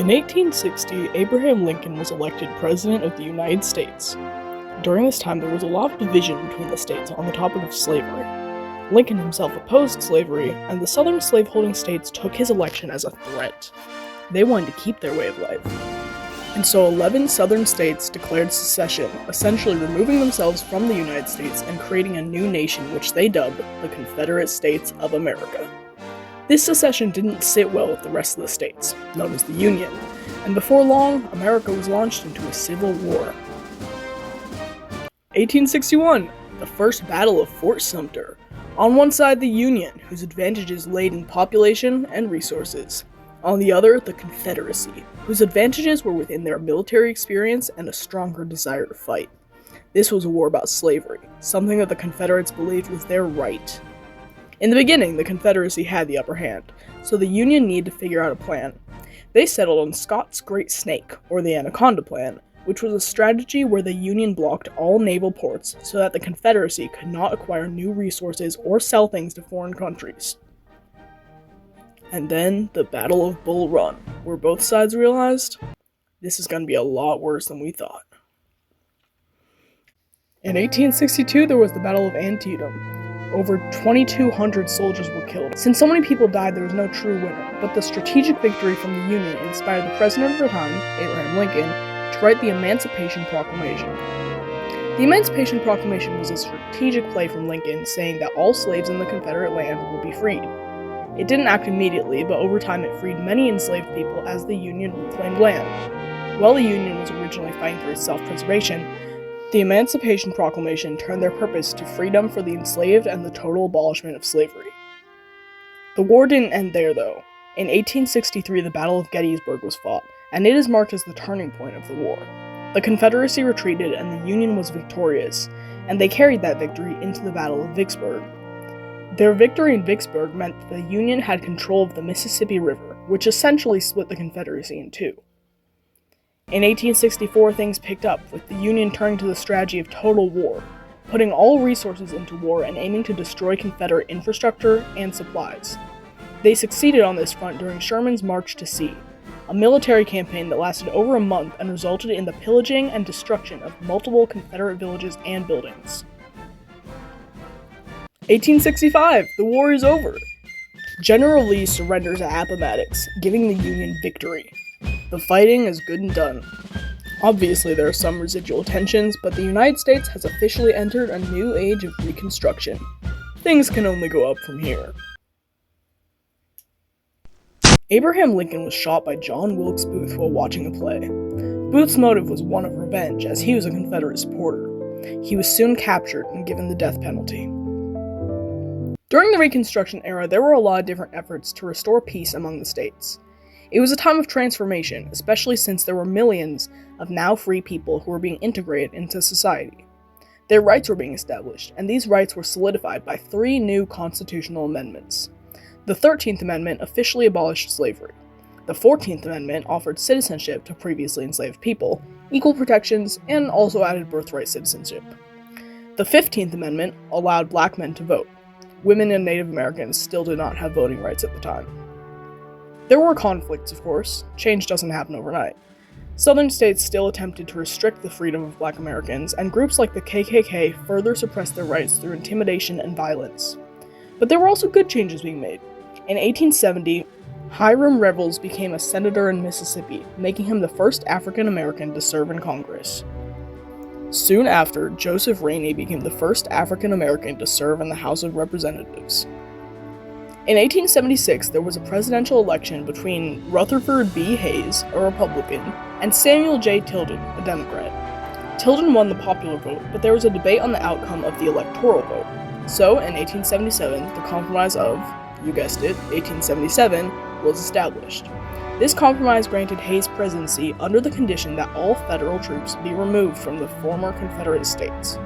In 1860, Abraham Lincoln was elected President of the United States. During this time, there was a lot of division between the states on the topic of slavery. Lincoln himself opposed slavery, and the southern slaveholding states took his election as a threat. They wanted to keep their way of life. And so 11 southern states declared secession, essentially removing themselves from the United States and creating a new nation which they dubbed the Confederate States of America. This secession didn't sit well with the rest of the states, known as the Union, and before long, America was launched into a civil war. 1861, the First Battle of Fort Sumter. On one side, the Union, whose advantages laid in population and resources. On the other, the Confederacy, whose advantages were within their military experience and a stronger desire to fight. This was a war about slavery, something that the Confederates believed was their right. In the beginning, the Confederacy had the upper hand, so the Union needed to figure out a plan. They settled on Scott's Great Snake, or the Anaconda Plan, which was a strategy where the Union blocked all naval ports so that the Confederacy could not acquire new resources or sell things to foreign countries. And then the Battle of Bull Run, where both sides realized, this is going to be a lot worse than we thought. In 1862, there was the Battle of Antietam. Over 2,200 soldiers were killed. Since so many people died, there was no true winner, but the strategic victory from the Union inspired the president of the time, Abraham Lincoln, to write the Emancipation Proclamation. The Emancipation Proclamation was a strategic play from Lincoln, saying that all slaves in the Confederate land would be freed. It didn't act immediately, but over time it freed many enslaved people as the Union reclaimed land. While the Union was originally fighting for its self-preservation, the Emancipation Proclamation turned their purpose to freedom for the enslaved and the total abolishment of slavery. The war didn't end there, though. In 1863, the Battle of Gettysburg was fought, and it is marked as the turning point of the war. The Confederacy retreated and the Union was victorious, and they carried that victory into the Battle of Vicksburg. Their victory in Vicksburg meant that the Union had control of the Mississippi River, which essentially split the Confederacy in two. In 1864, things picked up, with the Union turning to the strategy of total war, putting all resources into war and aiming to destroy Confederate infrastructure and supplies. They succeeded on this front during Sherman's March to Sea, a military campaign that lasted over a month and resulted in the pillaging and destruction of multiple Confederate villages and buildings. 1865, the war is over. General Lee surrenders at Appomattox, giving the Union victory. The fighting is good and done. Obviously, there are some residual tensions, but the United States has officially entered a new age of Reconstruction. Things can only go up from here. Abraham Lincoln was shot by John Wilkes Booth while watching a play. Booth's motive was one of revenge, as he was a Confederate supporter. He was soon captured and given the death penalty. During the Reconstruction era, there were a lot of different efforts to restore peace among the states. It was a time of transformation, especially since there were millions of now free people who were being integrated into society. Their rights were being established, and these rights were solidified by 3 new constitutional amendments. The 13th Amendment officially abolished slavery. The 14th Amendment offered citizenship to previously enslaved people, equal protections, and also added birthright citizenship. The 15th Amendment allowed black men to vote. Women and Native Americans still did not have voting rights at the time. There were conflicts, of course. Change doesn't happen overnight. Southern states still attempted to restrict the freedom of black Americans, and groups like the KKK further suppressed their rights through intimidation and violence. But there were also good changes being made. In 1870, Hiram Revels became a senator in Mississippi, making him the first African American to serve in Congress. Soon after, Joseph Rainey became the first African American to serve in the House of Representatives. In 1876, there was a presidential election between Rutherford B. Hayes, a Republican, and Samuel J. Tilden, a Democrat. Tilden won the popular vote, but there was a debate on the outcome of the electoral vote. So, in 1877, the Compromise of, you guessed it, 1877, was established. This compromise granted Hayes presidency under the condition that all federal troops be removed from the former Confederate states.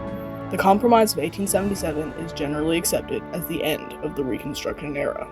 The Compromise of 1877 is generally accepted as the end of the Reconstruction era.